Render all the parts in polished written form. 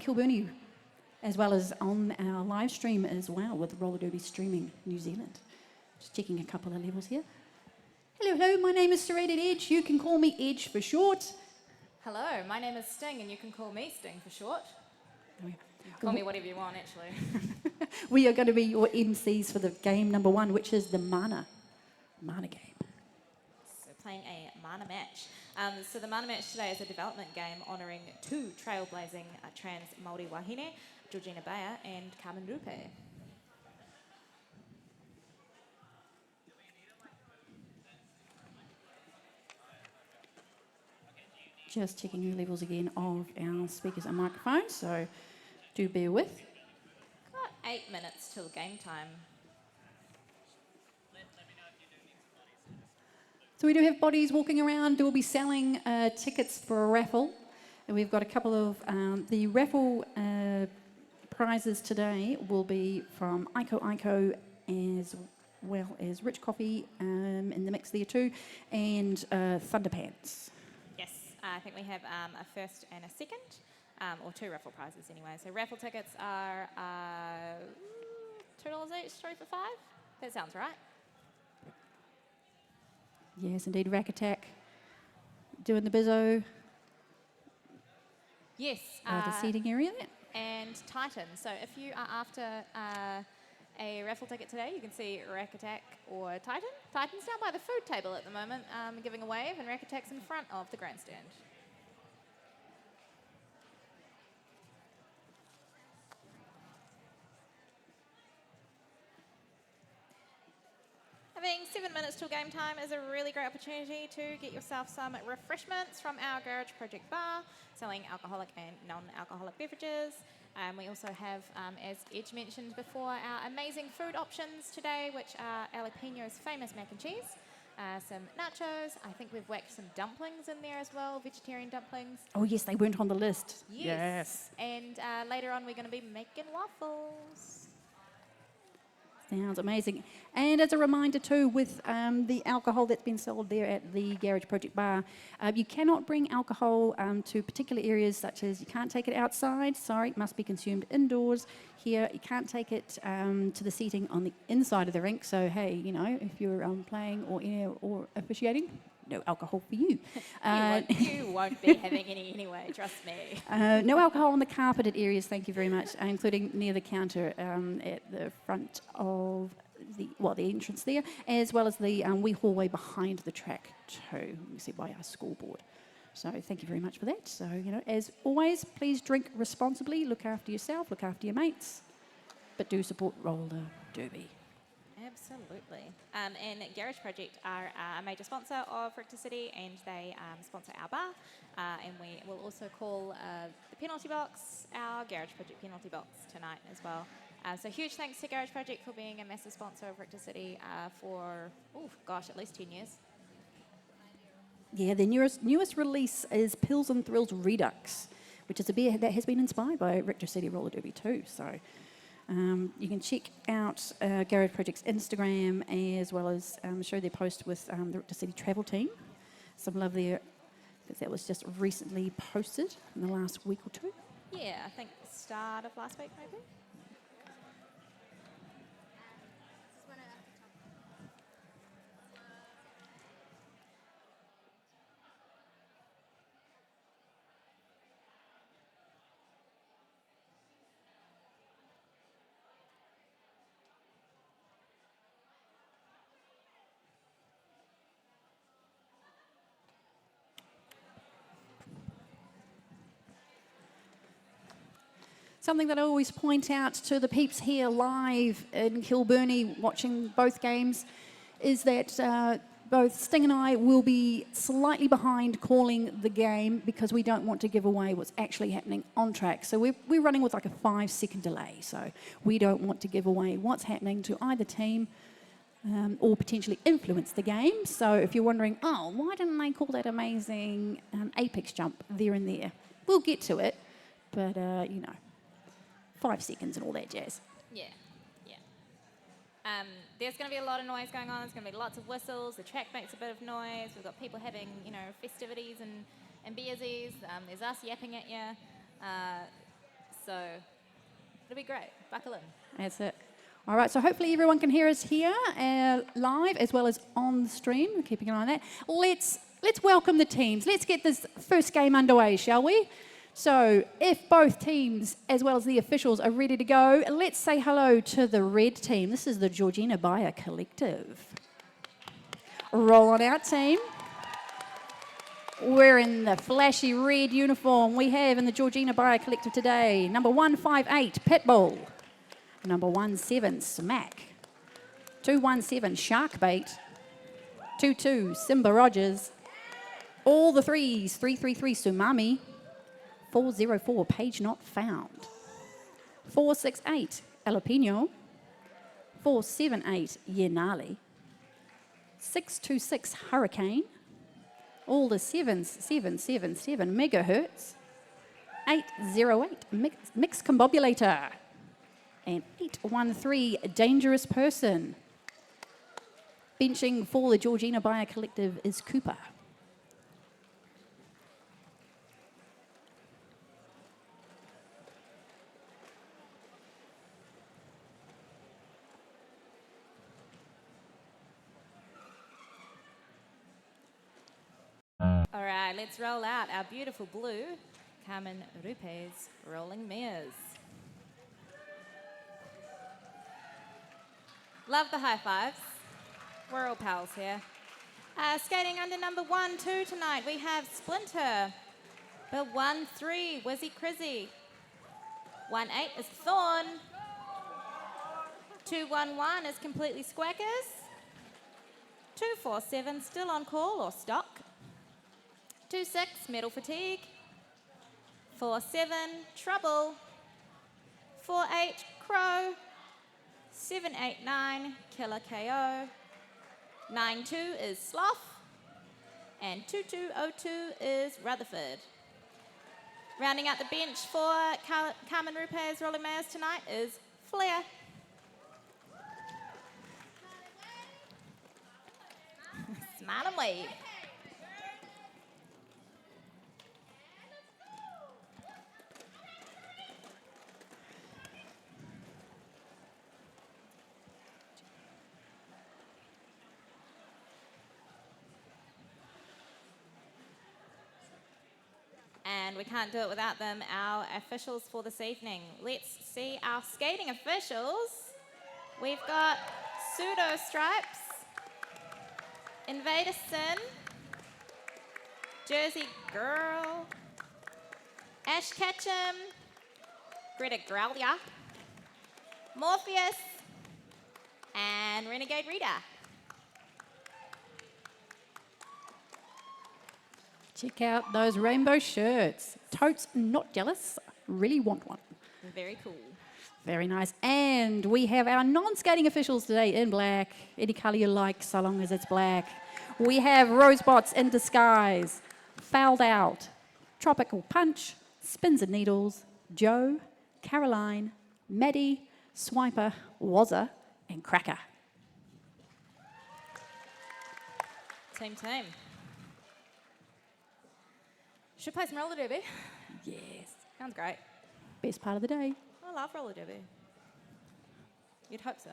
Kilburnie, as well as on our live stream as well with Roller Derby Streaming New Zealand. Just checking a couple of levels here. Hello, hello, my name is Serrated Edge. You can call me Edge for short. Hello, my name is Sting, and you can call me Sting for short. Oh, yeah. Call me whatever you want, actually. We are going to be your MCs for the game number 1, which is the Mana game. So playing a Mana match. So the Mana match today is a development game honouring 2 trailblazing trans Māori wahine, Georgina Bayer and Carmen Rupe. Just checking your levels again of our speakers and microphones, so do bear with. Got 8 minutes till game time. So we do have bodies walking around. We'll be selling tickets for a raffle. And we've got a couple of... the raffle prizes today will be from Ico as well as Rich Coffee in the mix there too, and Thunderpants. Yes, I think we have a first and a second, or 2 raffle prizes anyway. So raffle tickets are $2 each, 3 for $5. That sounds right. Yes, indeed. Rack Attack doing the bizzo. Yes. The seating area there. And Titan. So if you are after a raffle ticket today, you can see Rack Attack or Titan. Titan's down by the food table at the moment, giving a wave, and Rack Attack's in front of the grandstand. Having 7 minutes till game time is a really great opportunity to get yourself some refreshments from our Garage Project bar, selling alcoholic and non-alcoholic beverages. We also have, as Edge mentioned before, our amazing food options today, which are Jalapeno's famous mac and cheese, some nachos. I think we've whacked some dumplings in there as well, vegetarian dumplings. Oh yes, they weren't on the list. Yes. And later on we're going to be making waffles. Sounds amazing. And as a reminder too, with the alcohol that's been sold there at the Garage Project bar, you cannot bring alcohol to particular areas, such as you can't take it outside, sorry, it must be consumed indoors. Here, you can't take it to the seating on the inside of the rink, so hey, you know, if you're playing or officiating, no alcohol for you. You won't be having any anyway, trust me. No alcohol on the carpeted areas, thank you very much, including near the counter at the front of the entrance there, as well as the wee hallway behind the track too. You see by our scoreboard. So thank you very much for that. So, you know, as always, please drink responsibly, look after yourself, look after your mates, but do support roller derby. Absolutely. And Garage Project are a major sponsor of Richter City, and they sponsor our bar. And we will also call the penalty box our Garage Project penalty box tonight as well. So huge thanks to Garage Project for being a massive sponsor of Richter City for, at least 10 years. Yeah, their newest release is Pills and Thrills Redux, which is a beer that has been inspired by Richter City Roller Derby too. So you can check out Garage Project's Instagram, as well as show their post with the Richter City travel team. Some love there, because that was just recently posted in the last week or two. Yeah, I think start of last week maybe. Something that I always point out to the peeps here live in Kilburnie watching both games is that both Sting and I will be slightly behind calling the game, because we don't want to give away what's actually happening on track. So we're running with like a 5-second delay. So we don't want to give away what's happening to either team or potentially influence the game. So if you're wondering, oh, why didn't they call that amazing apex jump there and there? We'll get to it, but you know, 5 seconds and all that jazz. Yeah. There's going to be a lot of noise going on. There's going to be lots of whistles. The track makes a bit of noise. We've got people having, you know, festivities and beersies. There's us yapping at you. so it'll be great. Buckle in. That's it. All right, so hopefully everyone can hear us here live as well as on the stream. We're keeping an eye on that. Let's welcome the teams. Let's get this first game underway, shall we? So if both teams, as well as the officials, are ready to go, let's say hello to the red team. This is the Georgina Bayer Collective. Roll on out, team. We're in the flashy red uniform we have in the Georgina Bayer Collective today. Number 158, Pitbull. Number 17, Smack. 217, Sharkbait. 22, Simba Rogers. All the threes, 333, Sumami. 404, Page Not Found. 468, Jalapeno. 478, Yenali. 626, Hurricane. All the sevens, 777 megahertz. 808, Mix Combobulator. And 813, Dangerous Person. Benching for the Georgina Bayer Collective is Cooper. All right, let's roll out our beautiful blue Carmen Rupe's Rolling Mares. Love the high fives. We're all pals here. Skating under number 1-2 tonight, we have Splinter. But 1-3, Wizzy Crizzy. 1-8 is Thorn. 2-1-1 is Completely Squackers. 2-4-7, still on call or stock. 2-6, Metal Fatigue. 4-7, Trouble. 4-8, Crow. 7-8-9, Killer KO. 9-2 is Sloth. And 2-2-0-2 is Rutherford. Rounding out the bench for Carmen Rupe's Rolling Mares tonight is Flair. Smile and wave. And we can't do it without them, our officials for this evening. Let's see our skating officials. We've got Pseudo Stripes, Invader Sin, Jersey Girl, Ash Ketchum, Greta Growlia, Morpheus, and Renegade Rita. Check out those rainbow shirts. Totes not jealous, really want one. Very cool. Very nice. And we have our non-skating officials today in black. Any colour you like, so long as it's black. We have Rosebots in Disguise, Fouled Out, Tropical Punch, Spins and Needles, Joe, Caroline, Maddie, Swiper, Wazza, and Cracker. Team. Should play some roller derby. Yes. Sounds great. Best part of the day. I love roller derby. You'd hope so.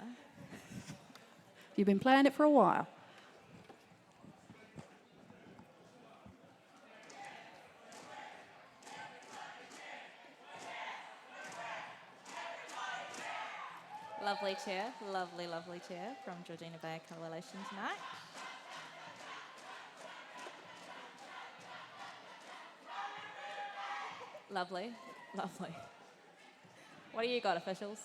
You've been playing it for a while. Lovely chair, lovely chair from Georgina Bayer Coalition tonight. Lovely. What do you got, officials?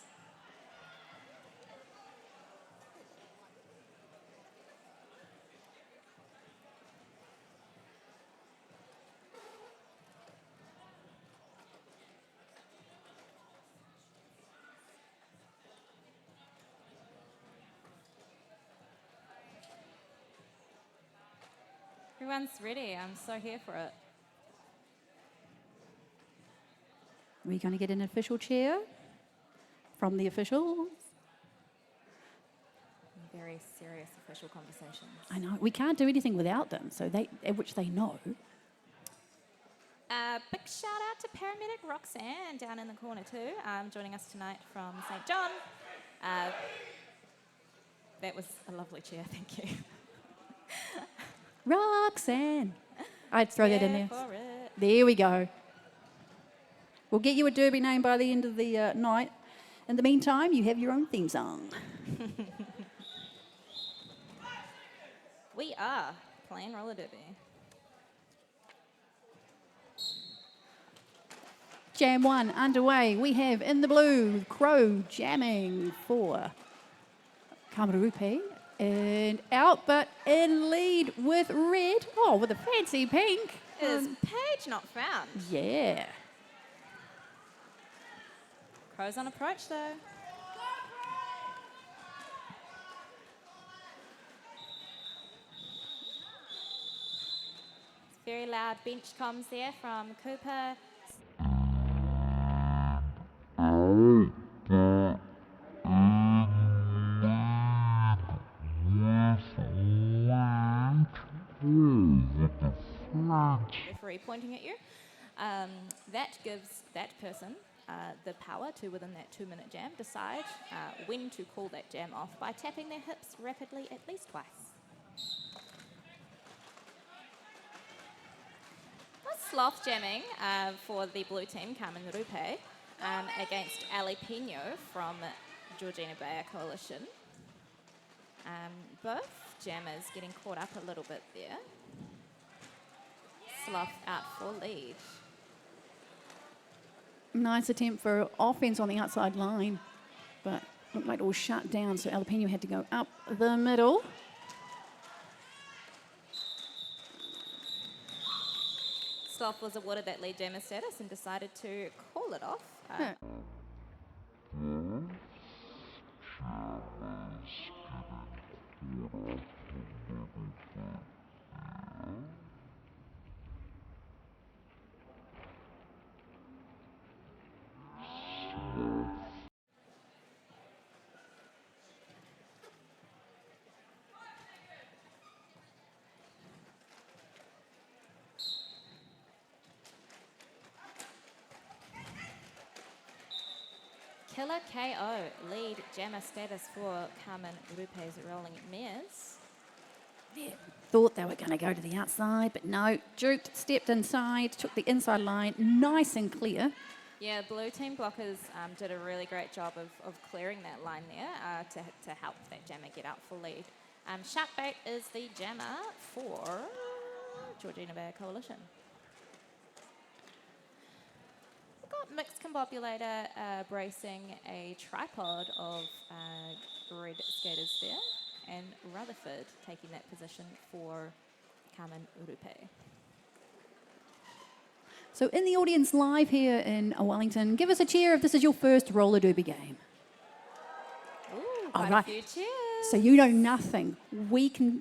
Everyone's ready. I'm so here for it. We're going to get an official chair from the officials. Very serious official conversations. I know. We can't do anything without them, so which they know. Big shout out to paramedic Roxanne down in the corner too, joining us tonight from St. John. That was a lovely chair, thank you. Roxanne. I'd throw that in there. For it. There we go. We'll get you a Derby name by the end of the night. In the meantime, you have your own theme song. We are playing roller derby. Jam 1 underway. We have in the blue, Crow jamming for Kamarupe. And out, but in lead with red. Oh, with a fancy pink. Is Paige not found? Yeah. Crow's on approach though. Very loud bench comms there from Cooper. Referee pointing at you. That gives that person the power to, within that 2-minute jam, decide when to call that jam off by tapping their hips rapidly at least twice. Sloth jamming for the blue team, Carmen Rupe, against Ali Pino from Georgina Bayer Coalition. Both jammers getting caught up a little bit there. Sloth out for lead. Nice attempt for offense on the outside line, but looked like it was shut down, so Alapino had to go up the middle. Sloth was awarded that lead jammer status and decided to call it off. Yeah. Killer KO, lead jammer status for Carmen Rupe's Rolling Mares. Yeah. Thought they were going to go to the outside, but no. Juked, stepped inside, took the inside line, nice and clear. Yeah, blue team blockers did a really great job of clearing that line there to help that jammer get out for lead. Sharkbait is the jammer for Georgina Bayer Coalition. We've got mixed combobulator bracing a tripod of red skaters there, and Rutherford taking that position for Carmen Urupe. So in the audience live here in Wellington, give us a cheer if this is your first roller derby game. Ooh, All quite right. a few cheers. So you know nothing. We can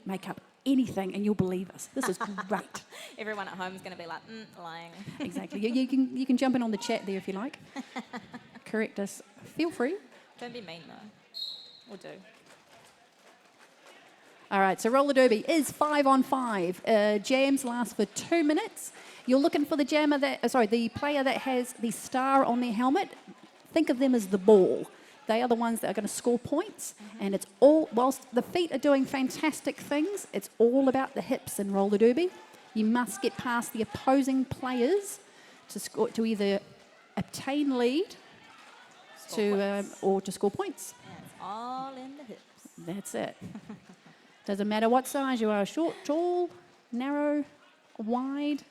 make up anything and you'll believe us. This is great. Everyone at home is going to be like, lying. Exactly. You can jump in on the chat there if you like. Correct us. Feel free. Don't be mean though. Or do. All right, so roller derby is 5-on-5. Jams last for 2 minutes. You're looking for the jammer the player that has the star on their helmet. Think of them as the ball. They are the ones that are going to score points, and it's all, whilst the feet are doing fantastic things, it's all about the hips in roller derby. You must get past the opposing players to score, to either obtain lead or to score points. Yeah, it's all in the hips. That's it. Doesn't matter what size you are, short, tall, narrow, wide,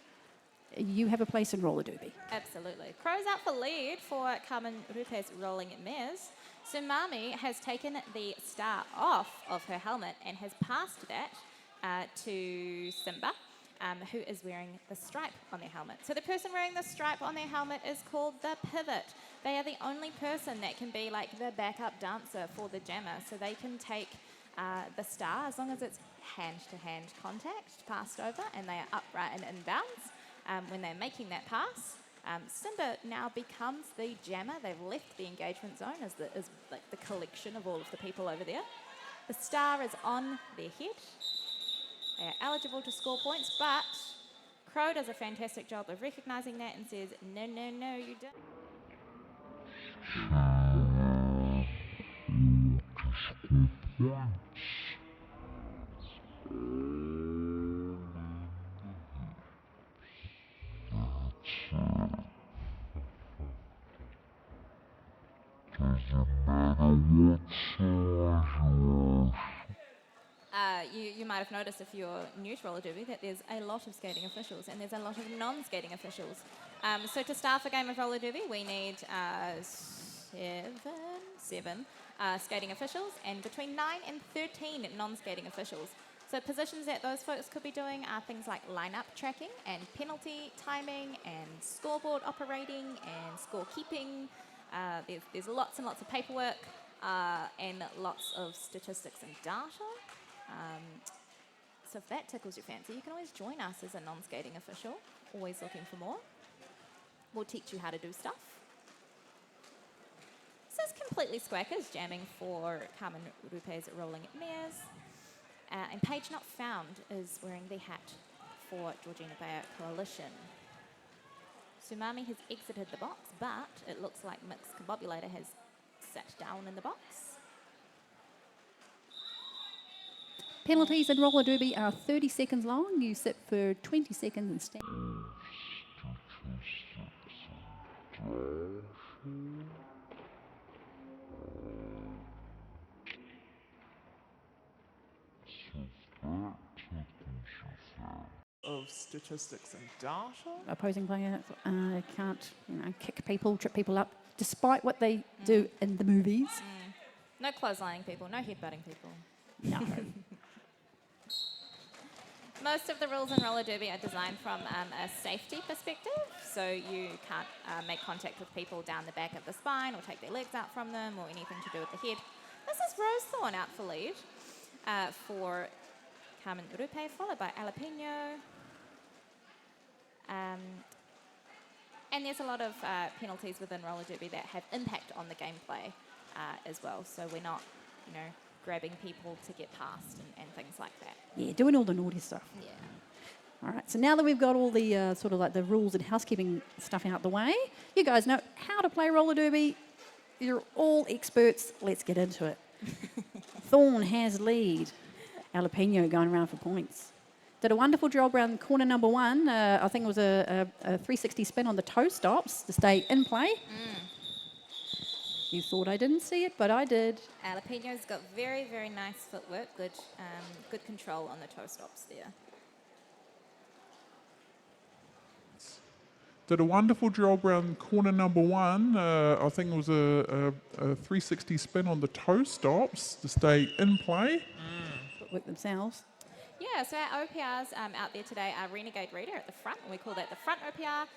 you have a place in roller derby. Absolutely. Crows out for lead for Carmen Rupe's Rolling Mares. Sumami has taken the star off of her helmet and has passed that to Simba, who is wearing the stripe on their helmet. So the person wearing the stripe on their helmet is called the pivot. They are the only person that can be like the backup dancer for the jammer. So they can take the star, as long as it's hand-to-hand contact, passed over, and they are upright and inbounds when they're making that pass. Simba now becomes the jammer. They've left the engagement zone as like the collection of all of the people over there. The star is on their head. They are eligible to score points, but Crow does a fantastic job of recognising that and says, no, no, no, you don't. You might have noticed if you're new to roller derby that there's a lot of skating officials and there's a lot of non-skating officials. So to start a game of roller derby, we need seven skating officials and between 9 and 13 non-skating officials. So positions that those folks could be doing are things like line-up tracking and penalty timing and scoreboard operating and scorekeeping. There's lots and lots of paperwork and lots of statistics and data. So if that tickles your fancy, you can always join us as a non-skating official, always looking for more. We'll teach you how to do stuff. This is Completely Squackers jamming for Carmen Rupe's Rolling Mares. And Page Not Found is wearing the hat for Georgina Bayer Coalition. Sumami has exited the box, but it looks like Mix Combobulator has sat down in the box. Penalties in roller derby are 30 seconds long. You sit for 20 seconds and stand. Of statistics and data. Opposing player can't, kick people, trip people up, despite what they do in the movies. No clotheslining people, no headbutting people. No. Most of the rules in roller derby are designed from a safety perspective, so you can't make contact with people down the back of the spine or take their legs out from them or anything to do with the head. This is Rosethorn out for lead for Carmen Rupe, followed by Jalapeno. And there's a lot of penalties within roller derby that have impact on the gameplay as well, so we're not, grabbing people to get past and things like that. Yeah, doing all the naughty stuff. Yeah. All right, so now that we've got all the sort of like the rules and housekeeping stuff out the way, you guys know how to play roller derby. You're all experts. Let's get into it. Thorn has lead. Jalapeno going around for points. Did a wonderful job around corner number 1. I think it was a 360 spin on the toe stops to stay in play. You thought I didn't see it, but I did. Jalapeno's got very, very nice footwork, good control on the toe stops there. Did a wonderful job around corner number 1. I think it was a 360 spin on the toe stops to stay in play. Footwork themselves. Yeah, so our OPRs out there today are Renegade Reader at the front, and we call that the front OPR.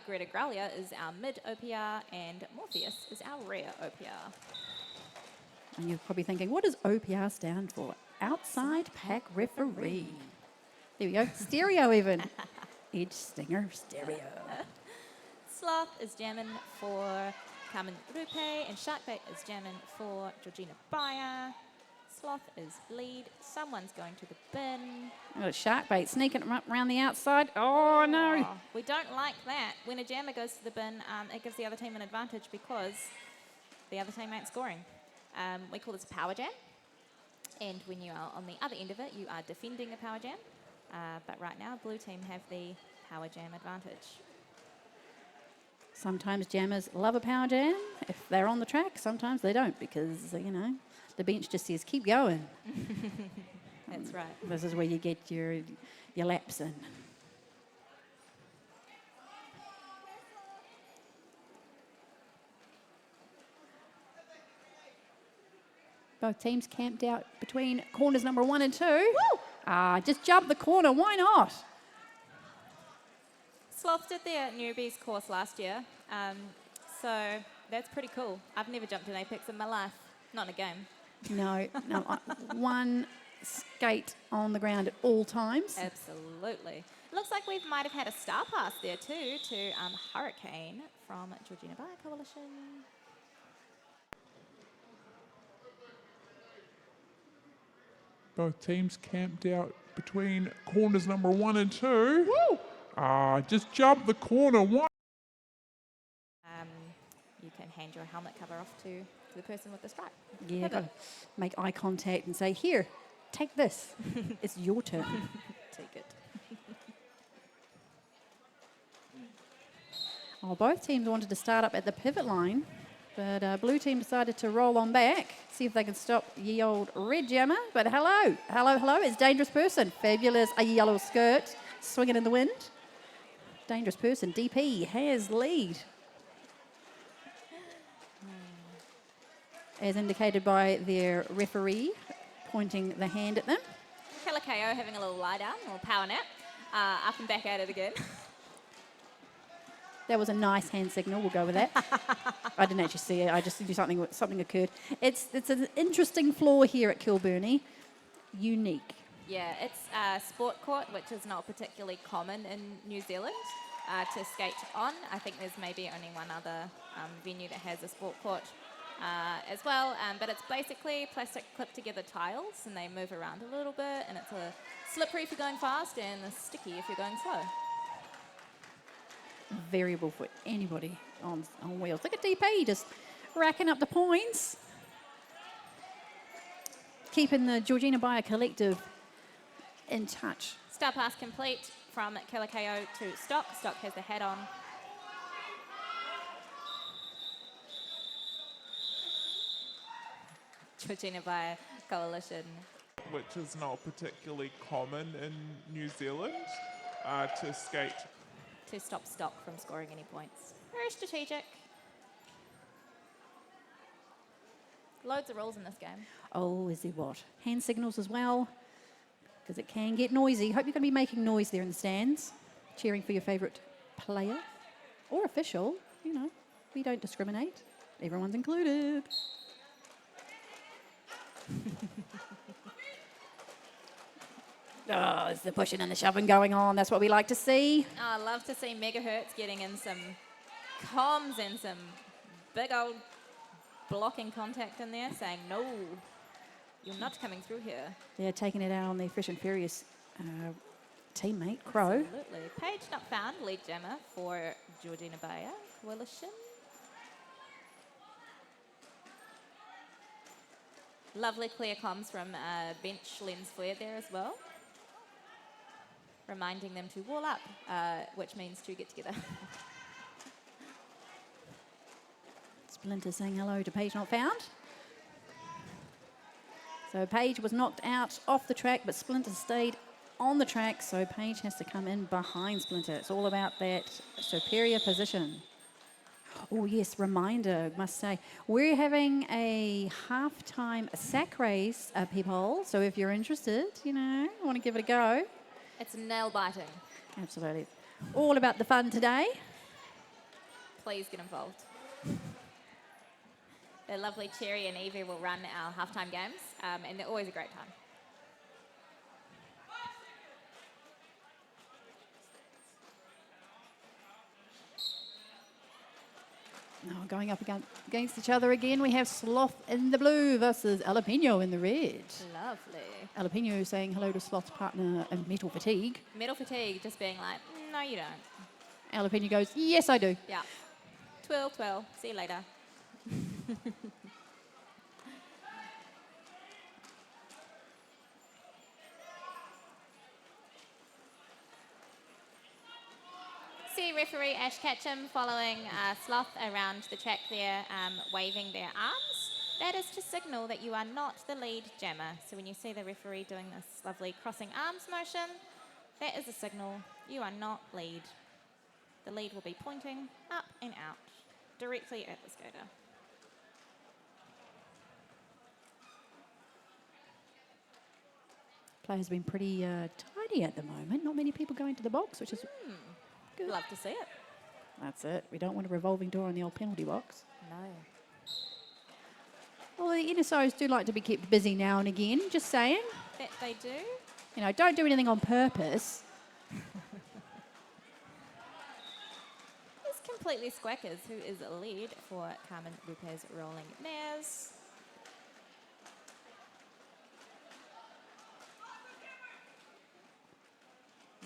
Greta Growlia is our mid OPR, and Morpheus is our rear OPR. And you're probably thinking, what does OPR stand for? Outside Pack Referee. There we go. Stereo even. Edge Stinger Stereo. Sloth is jamming for Carmen Rupe, and Sharkbait is jamming for Georgina Bayer. Sloth is lead. Someone's going to the bin. Oh, Sharkbait sneaking around the outside. Oh, no. Oh, we don't like that. When a jammer goes to the bin, it gives the other team an advantage because the other team ain't scoring. We call this a power jam. And when you are on the other end of it, you are defending a power jam. But right now, blue team have the power jam advantage. Sometimes jammers love a power jam if they're on the track. Sometimes they don't because, the bench just says, keep going. That's right. This is where you get your laps in. Both teams camped out between corners number 1 and 2. Woo! Just jump the corner. Why not? Sloth did their newbies course last year, so that's pretty cool. I've never jumped an Apex in my life, not in a game. No, one skate on the ground at all times. Absolutely. Looks like we might have had a star pass there too to Hurricane from Georgina Bayer Coalition. Both teams camped out between corners number 1 and 2. Woo! Just jump the corner. Why? You can hand your helmet cover off to the person with the stripe. Yeah, Pivot. gotta make eye contact and say, here, take this. It's your turn. Take it. Oh, both teams wanted to start up at the pivot line, but blue team decided to roll on back, see if they can stop ye old red jammer. But hello, it's Dangerous Person. Fabulous, a yellow skirt, swinging in the wind. Dangerous Person, DP, has lead. As indicated by their referee pointing the hand at them. Kalikeo having a little lie down or power nap. Up and back at it again. That was a nice hand signal. We'll go with that. I didn't actually see it. I just knew something occurred. It's an interesting floor here at Kilburnie. Unique. Yeah, it's a sport court, which is not particularly common in New Zealand to skate on. I think there's maybe only one other venue that has a sport court as well. But it's basically plastic clipped together tiles, and they move around a little bit, and it's a slippery if you're going fast and a sticky if you're going slow. Variable for anybody on wheels. Look at DP just racking up the points. Keeping the Georgina Bayer collective in touch. Star pass complete from Kalikeo to Stock. Stock has the hat on. Georgina Bayer coalition. Which is not particularly common in New Zealand to skate. To stop Stock from scoring any points. Very strategic. Loads of rules in this game. Oh, is there what? Hand signals as well, because it can get noisy. Hope you're going to be making noise there in the stands, cheering for your favourite player or official. You know, we don't discriminate. Everyone's included. Oh, it's the pushing and the shoving going on. That's what we like to see. Oh, I love to see Megahertz getting in some comms and some big old blocking contact in there, saying, no, you're not coming through here. They're taking it out on their fresh and furious teammate, Crow. Absolutely. Page not found, lead jammer for Georgina Bayer coalition. Lovely clear comms from bench lens flare there as well. Reminding them to wall up, which means to get together. Splinter saying hello to Paige not found. So Paige was knocked out off the track, but Splinter stayed on the track, so Paige has to come in behind Splinter. It's all about that superior position. Oh yes, reminder, must say, we're having a halftime sack race, people. So if you're interested, you know, want to give it a go. It's nail biting. Absolutely. All about the fun today. Please get involved. The lovely Cherry and Evie will run our halftime games, and they're always a great time. Now going up against each other again, we have Sloth in the blue versus Jalapeno in the red. Lovely. Jalapeno saying hello to Sloth's partner in Metal Fatigue. Metal Fatigue just being like, no, you don't. Jalapeno goes, yes, I do. Yeah. Twirl. See you later. See referee Ash Ketchum following Sloth around the track there, waving their arms. That is to signal that you are not the lead jammer. So when you see the referee doing this lovely crossing arms motion, that is a signal you are not lead. The lead will be pointing up and out, directly at the skater. Players have been pretty tidy at the moment. Not many people going to the box, which is good. Love to see it. That's it. We don't want a revolving door in the old penalty box. No. Well, the NSOs do like to be kept busy now and again, just saying. That they do. You know, don't do anything on purpose. It's completely Squackers, who is a lead for Carmen Rupe's Rolling Mares.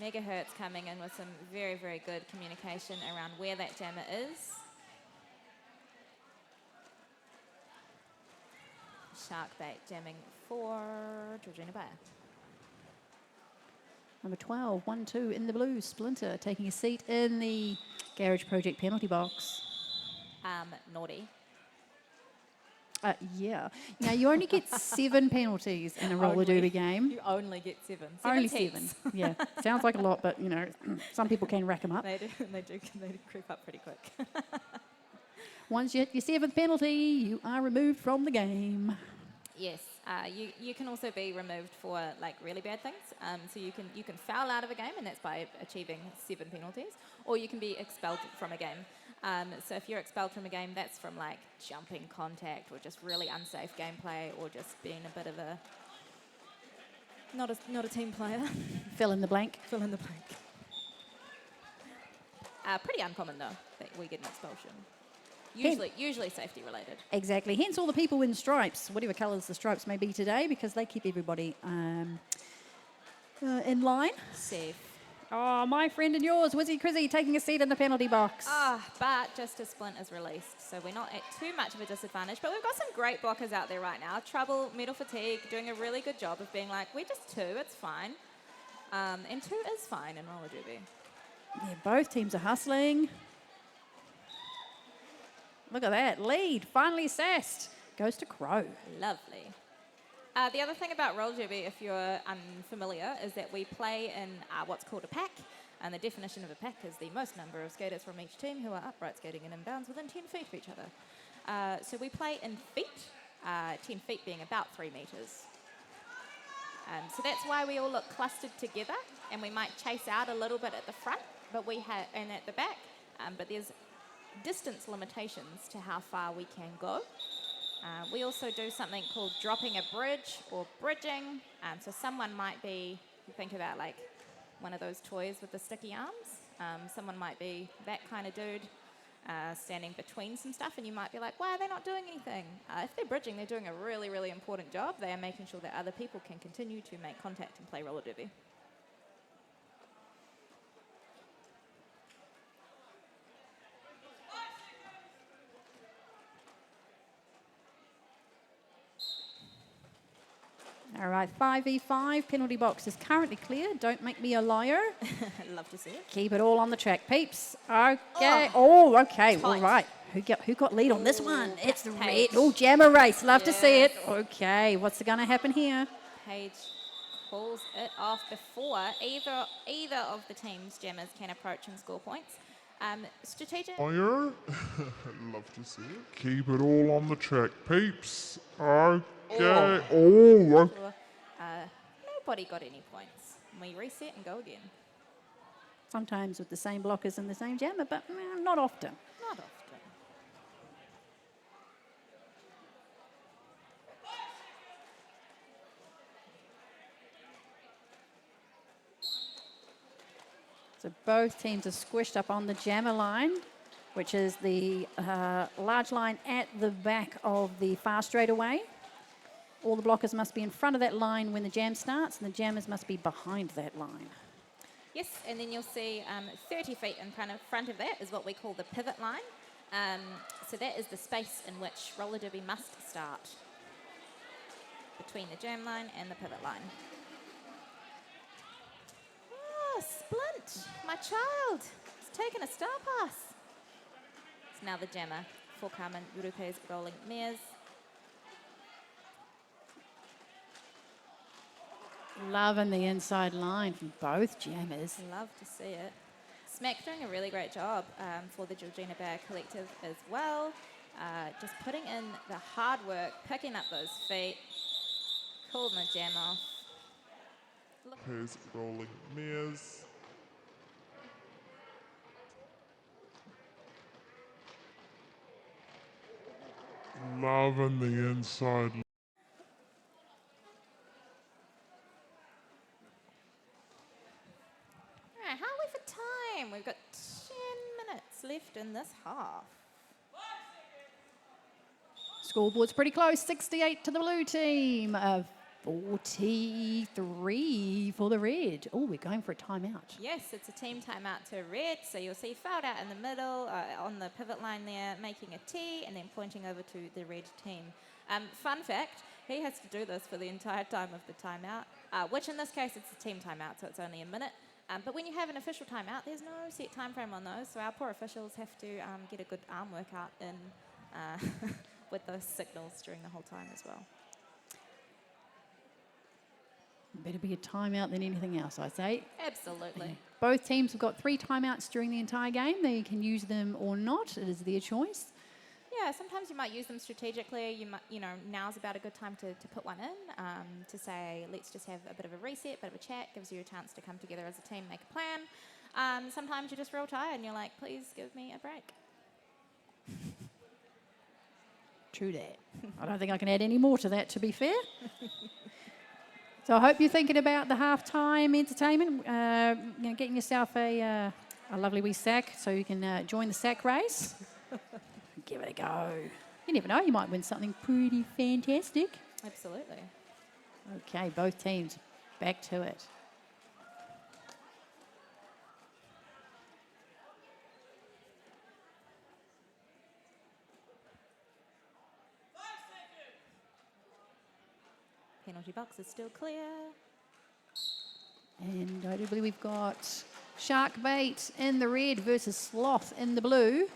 Megahertz coming in with some very, very good communication around where that jammer is. Sharkbait jamming for Georgina Bayer. Number 12, 1-2 in the blue. Splinter taking a seat in the Garage Project penalty box. Naughty. Yeah. Now, you only get 7 penalties in a roller derby game. You only get 7. Only teams. 7. Yeah. Sounds like a lot, but, you know, some people can rack them up. They do creep up pretty quick. Once you hit your 7th penalty, you are removed from the game. Yes, you can also be removed for like really bad things. So you can foul out of a game, and that's by achieving 7 penalties, or you can be expelled from a game. So if you're expelled from a game, that's from like jumping contact, or just really unsafe gameplay, or just being a bit of a not a team player. Fill in the blank. Fill in the blank. Pretty uncommon though that we get an expulsion. Usually safety related. Exactly. Hence all the people in stripes, whatever colours the stripes may be today, because they keep everybody in line. Safe. Oh, my friend and yours, Wizzy Crizzy, taking a seat in the penalty box. But just as Splint is released, so we're not at too much of a disadvantage. But we've got some great blockers out there right now. Trouble, Metal Fatigue, doing a really good job of being like, we're just 2, it's fine. And 2 is fine in roller derby. Yeah, both teams are hustling. Look at that. Lead, finally sassed. Goes to Crow. Lovely. The other thing about roller derby, if you're unfamiliar, is that we play in what's called a pack. And the definition of a pack is the most number of skaters from each team who are upright skating and inbounds within 10 feet of each other. So we play in feet, 10 feet being about 3 metres. So that's why we all look clustered together, and we might chase out a little bit at the front, and at the back, but there's distance limitations to how far we can go. We also do something called dropping a bridge or bridging. So someone might be, you think about like one of those toys with the sticky arms. Someone might be that kind of dude standing between some stuff, and you might be like, why are they not doing anything? If they're bridging, they're doing a really, really important job. They are making sure that other people can continue to make contact and play roller derby. All right, 5v5, penalty box is currently clear. Don't make me a liar. Love to see it. Keep it all on the track, peeps. Okay. Oh, okay. Tight. All right. Who got lead on this one? It's the Paige. red. Oh, jammer race. Love to see it. Yes. Okay. What's going to happen here? Paige calls it off before either of the team's jammers can approach and score points. Strategic. Fire. Love to see it. Keep it all on the track, peeps. Okay. Oh. Nobody got any points. We reset and go again. Sometimes with the same blockers and the same jammer, but not often. Not often. So both teams are squished up on the jammer line, which is the large line at the back of the far straightaway. All the blockers must be in front of that line when the jam starts, and the jammers must be behind that line. Yes, and then you'll see 30 feet in front of that is what we call the pivot line. So that is the space in which roller derby must start, between the jam line and the pivot line. Oh, Splint, my child, it's taken a star pass. It's now the jammer for Carmen Urupe's rolling mares. Loving the inside line from both jammers. Love to see it. Smack doing a really great job for the Georgina Bayer Collective as well. Just putting in the hard work, picking up those feet, calling the jam off. Here's rolling mares. Loving the inside. Alright, how are we for time? We've got 10 minutes left in this half. Scoreboard's pretty close, 68 to the blue team. 43 for the red. Oh, we're going for a timeout. Yes, it's a team timeout to red. So you'll see Feld out in the middle, on the pivot line there, making a T and then pointing over to the red team. Fun fact, he has to do this for the entire time of the timeout, which in this case it's a team timeout, so it's only a minute. But when you have an official timeout, there's no set time frame on those, so our poor officials have to get a good arm workout in with those signals during the whole time as well. Better be a timeout than anything else, I say. Absolutely. Yeah. Both teams have got 3 timeouts during the entire game. They can use them or not. It is their choice. Yeah, sometimes you might use them strategically. You might, now's about a good time to put one in, to say, let's just have a bit of a reset, bit of a chat, gives you a chance to come together as a team, make a plan. Sometimes you're just real tired and you're like, please give me a break. True that. I don't think I can add any more to that, to be fair. So I hope you're thinking about the halftime entertainment, getting yourself a lovely wee sack so you can join the sack race. Give it a go. You never know, you might win something pretty fantastic. Absolutely. Okay, both teams, back to it. Penalty box is still clear. And I do believe we've got Shark Bait in the red versus Sloth in the blue.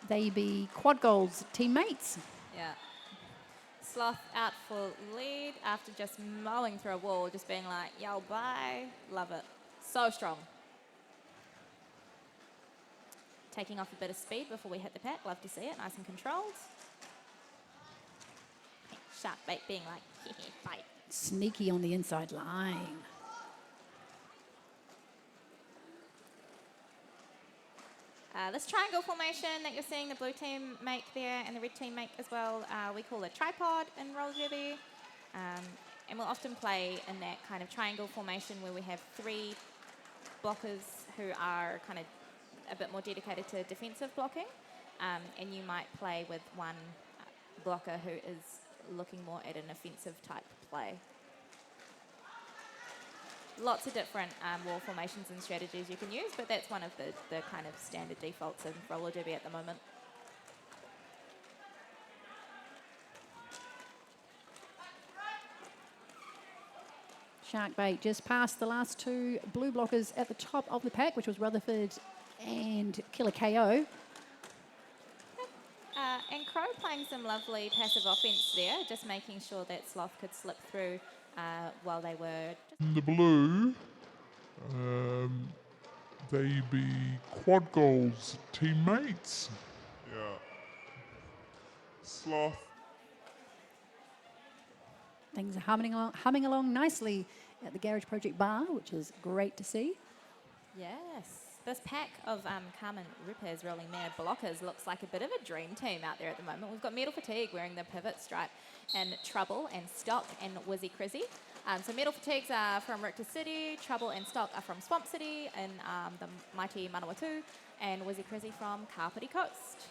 They be Quad Gold's teammates. Yeah. Sloth out for lead after just mowing through a wall, just being like, yo, bye. Love it. So strong. Taking off a bit of speed before we hit the pack. Love to see it. Nice and controlled. Shark Bait being like, bite. Sneaky on the inside line. This triangle formation that you're seeing the blue team make there and the red team make as well, we call a tripod in roller derby. And we'll often play in that kind of triangle formation where we have 3 blockers who are kind of a bit more dedicated to defensive blocking. And you might play with one blocker who is looking more at an offensive type play. Lots of different wall formations and strategies you can use, but that's one of the kind of standard defaults in roller derby at the moment. Shark Bait just past the last 2 blue blockers at the top of the pack, which was Rutherford and Killer KO. And Crow playing some lovely passive offense there, just making sure that Sloth could slip through while they were... In the blue, they be Quad Goals teammates. Yeah. Sloth. Things are humming along nicely at the Garage Project bar, which is great to see. Yes. This pack of Carmen Rippers Rolling Mad blockers looks like a bit of a dream team out there at the moment. We've got Metal Fatigue wearing the pivot stripe and Trouble and Stock and Wizzy Crizzy. So Metal Fatigues are from Richter City, Trouble and Stock are from Swamp City and the mighty Manawatu, and Wizzy Crizzy from Kapiti Coast.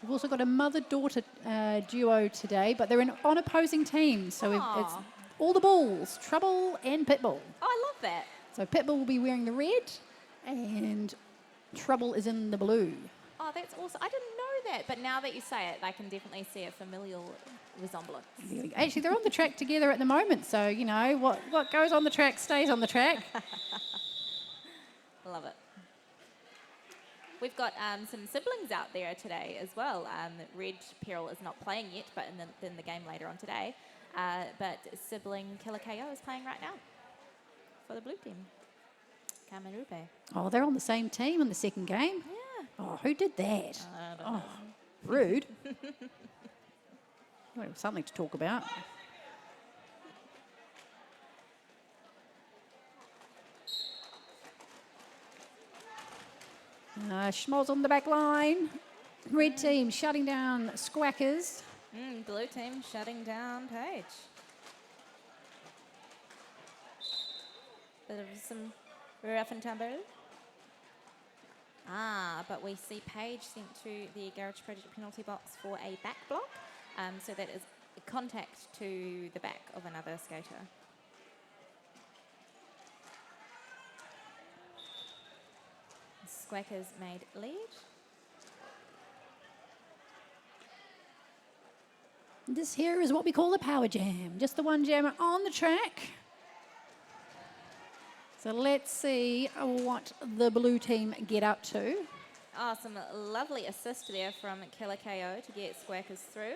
We've also got a mother-daughter duo today, but they're on opposing teams, so it's all the balls, Trouble and Pitbull. Oh, I love that. So Pitbull will be wearing the red, and Trouble is in the blue. Oh, that's awesome. I didn't know that, but now that you say it, I can definitely see a familial resemblance. Actually, they're on the track together at the moment, so, you know, what goes on the track stays on the track. Love it. We've got some siblings out there today as well. Red Peril is not playing yet, but in the game later on today. But sibling Killer KO is playing right now for the blue team. Carmen Rupe. Oh, they're on the same team in the second game? Yeah. Oh, who did that? I don't know. Rude. Well, something to talk about. Schmoz on the back line. Red team shutting down Squackers. Blue team shutting down Paige. Bit of some rough and tumble. But we see Paige sent to the Garage Project penalty box for a back block. so that is contact to the back of another skater. Squackers made lead. This here is what we call a power jam, just the one jammer on the track. So let's see what the blue team get up to. Oh, some lovely assist there from Killer KO to get Squackers through.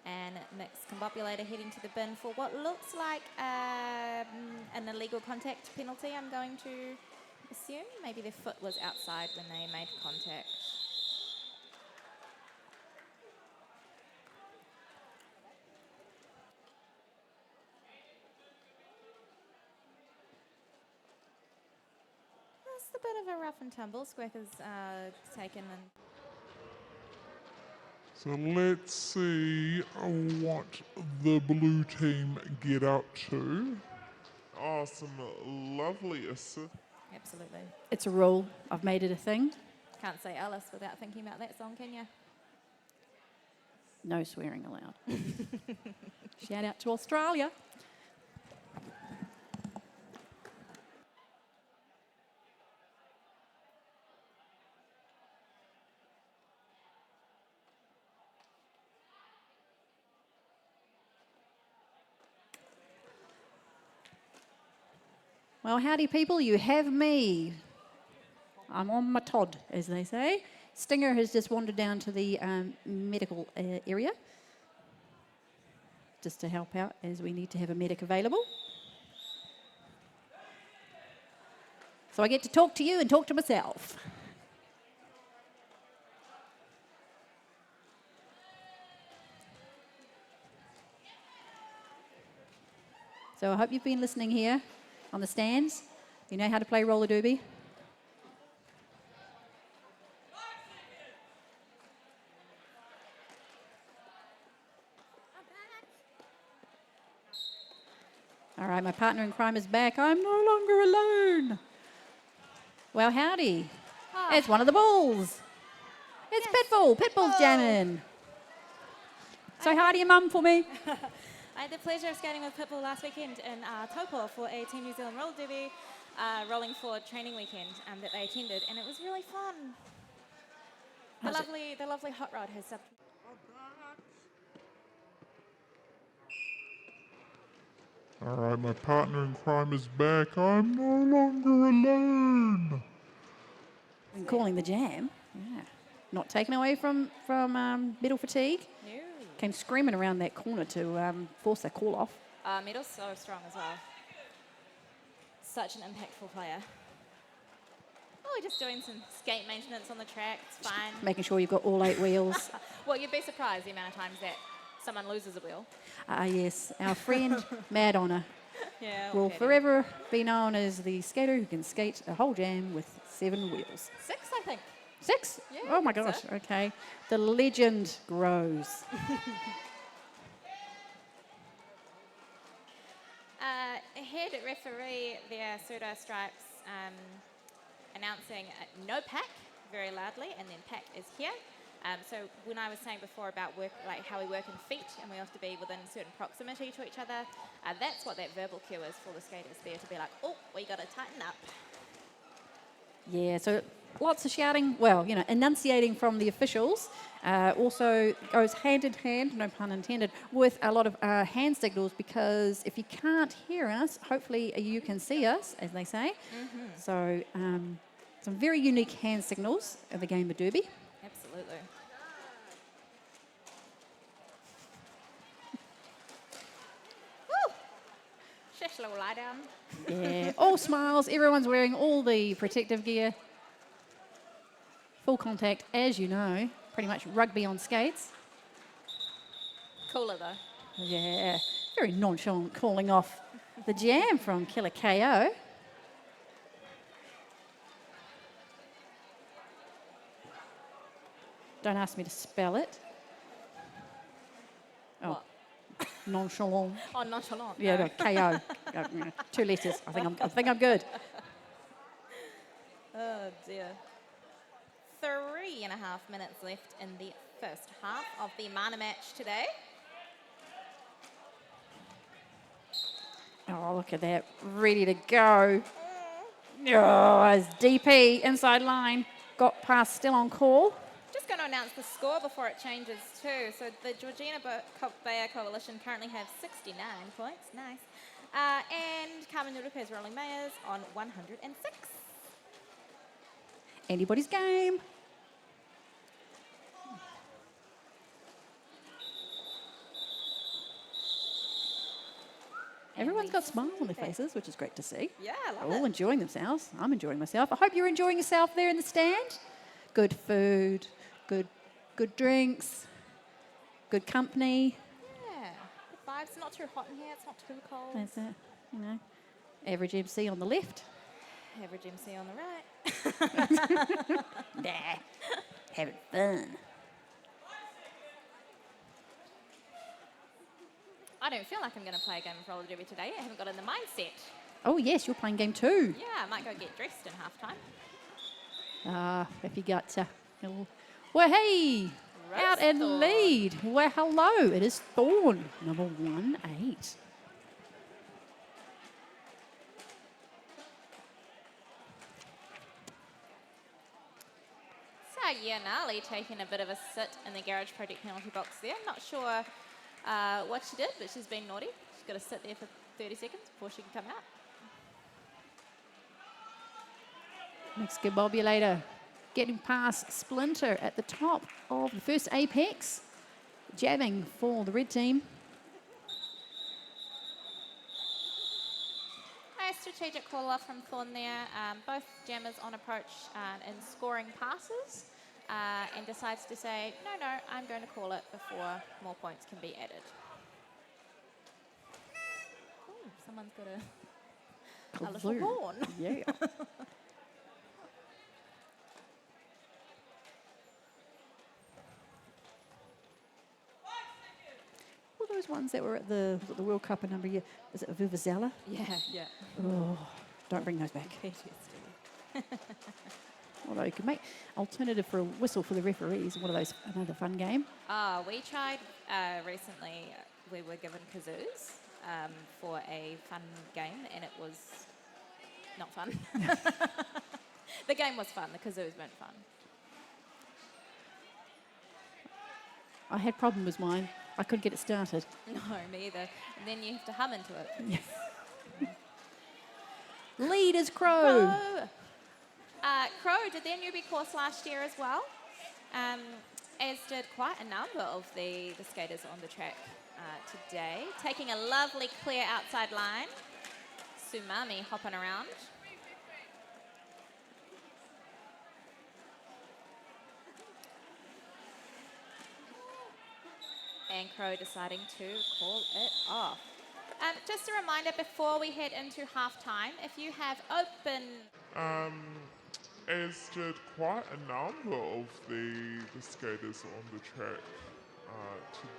And Mix Combobulator heading to the bin for what looks like an illegal contact penalty, I'm going to assume. Maybe their foot was outside when they made contact. That's a bit of a rough and tumble. Squackers taken and... So let's see what the blue team get up to. Oh, some lovely assist. Absolutely. It's a rule. I've made it a thing. Can't say Alice without thinking about that song, can you? No swearing allowed. Shout out to Australia. Well, howdy people, you have me. I'm on my Todd, as they say. Stinger has just wandered down to the medical area just to help out, as we need to have a medic available. So I get to talk to you and talk to myself. So I hope you've been listening here on the stands. You know how to play roller derby. All right, my partner in crime is back. I'm no longer alone. Well, howdy. Oh. It's one of the bulls. It's Yes. Pitbull. Pitbull's Pitbull. jamming. So hi to your mum for me. I had the pleasure of skating with Pitbull last weekend in Taupo for a Team New Zealand roller derby rolling forward training weekend that they attended, and it was really fun. The lovely hot rod has subbed. All right, my partner in crime is back. I'm no longer alone. And calling the jam. Yeah. Not taken away from medal fatigue. No. Came screaming around that corner to force that call off. Medal's so strong as well. Such an impactful player. Oh, we're just doing some skate maintenance on the track. It's fine. Making sure you've got all 8 wheels. Well, you'd be surprised the amount of times that someone loses a wheel. Yes, our friend Mad Honor Yeah. will forever be known as the skater who can skate a whole jam with 7 wheels. 6, I think. 6? Yeah, Oh my I think gosh, so. okay. The legend grows. Head referee there, Suda Stripes, announcing no pack very loudly, and then pack is here. So when I was saying before about work, like how we work in feet, and we have to be within certain proximity to each other, that's what that verbal cue is for the skaters there, to be like, oh, we got to tighten up. Yeah, so lots of shouting, well, you know, enunciating from the officials. Also goes hand in hand, no pun intended, with a lot of hand signals, because if you can't hear us, hopefully you can see us, as they say. Mm-hmm. So some very unique hand signals of the game of derby. Absolutely. Woo! Shush, little lie down. Yeah, all smiles, everyone's wearing all the protective gear. Full contact, as you know, pretty much rugby on skates. Cooler though. Yeah, very nonchalant calling off the jam from Killer KO. Don't ask me to spell it. Oh, What? nonchalant. Oh, nonchalant. Yeah, no. no, KO. 2 letters. I think I'm good. Oh dear. 3.5 minutes left in the first half of the Mana match today. Oh, look at that. Ready to go. Oh, as DP inside line. Got past, still on call. Just going to announce the score before it changes too. So the Georgina Bayer Coalition currently have 69 points. Nice. And Carmen Urupe's Rolling Mayors on 106. Anybody's game. Everyone's got smiles on their faces, which is great to see. Yeah, I love All it. enjoying themselves. I'm enjoying myself. I hope you're enjoying yourself there in the stand. Good food, good drinks, good company. Yeah, good vibes. Not too hot in here. It's not too cold. That's it, you know. Average MC on the left. Average MC on the right. Nah, having fun. I don't feel like I'm going to play a game of roller derby today. I haven't got in the mindset. Oh yes, you're playing game 2. Yeah, I might go get dressed in halftime. If you got well, hey, out and Thorn. lead. Well, hello, it is Thorn, number 1-8. Yanali taking a bit of a sit in the Garage Project penalty box there. I'm not sure what she did, but she's been naughty. She's got to sit there for 30 seconds before she can come out. Excabobulator getting past Splinter at the top of the first apex. Jabbing for the red team. Nice strategic call off from Thorn there. Both jammers on approach in scoring passes and decides to say, no, I'm going to call it before more points can be added. Ooh, someone's got a little horn. Yeah. All those ones that were at the World Cup a number of years, is it Vuvuzela? Yeah. Oh, don't bring those back. Although you could make alternative for a whistle for the referees. One of those, another fun game. We tried recently, we were given kazoos for a fun game, and it was not fun. The game was fun, the kazoos weren't fun. I had problem with mine. I couldn't get it started. No, me either. And then you have to hum into it. Yes. Lead is Crow. Crow did their newbie course last year as well, as did quite a number of the skaters on the track today. Taking a lovely clear outside line. Sumami hopping around. And Crow deciding to call it off. Just a reminder before we head into halftime, if you have open... As did quite a number of the skaters on the track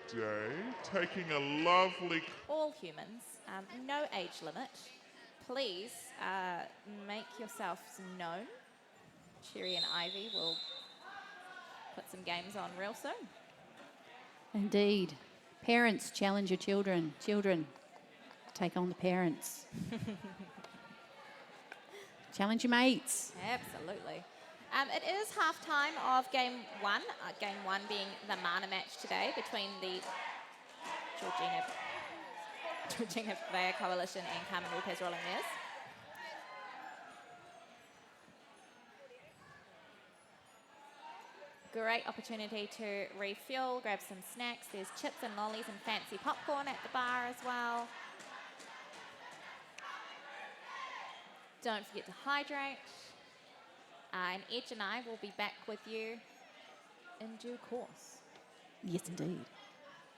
today, taking a lovely... All humans, no age limit. Please make yourselves known. Cherry and Ivy will put some games on real soon. Indeed. Parents, challenge your children. Children, take on the parents. Challenge your mates. Absolutely. It is halftime of game 1. Game 1 being the Mana match today between the Georgina Bayer Coalition and Carmen Lopez Rolling Mares. Great opportunity to refuel, grab some snacks. There's chips and lollies and fancy popcorn at the bar as well. Don't forget to hydrate. And Edge and I will be back with you in due course. Yes, indeed.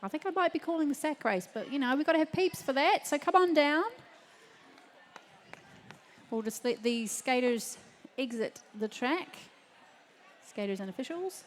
I think I might be calling the sack race, but, you know, we've got to have peeps for that, so come on down. We'll just let these skaters exit the track. Skaters and officials.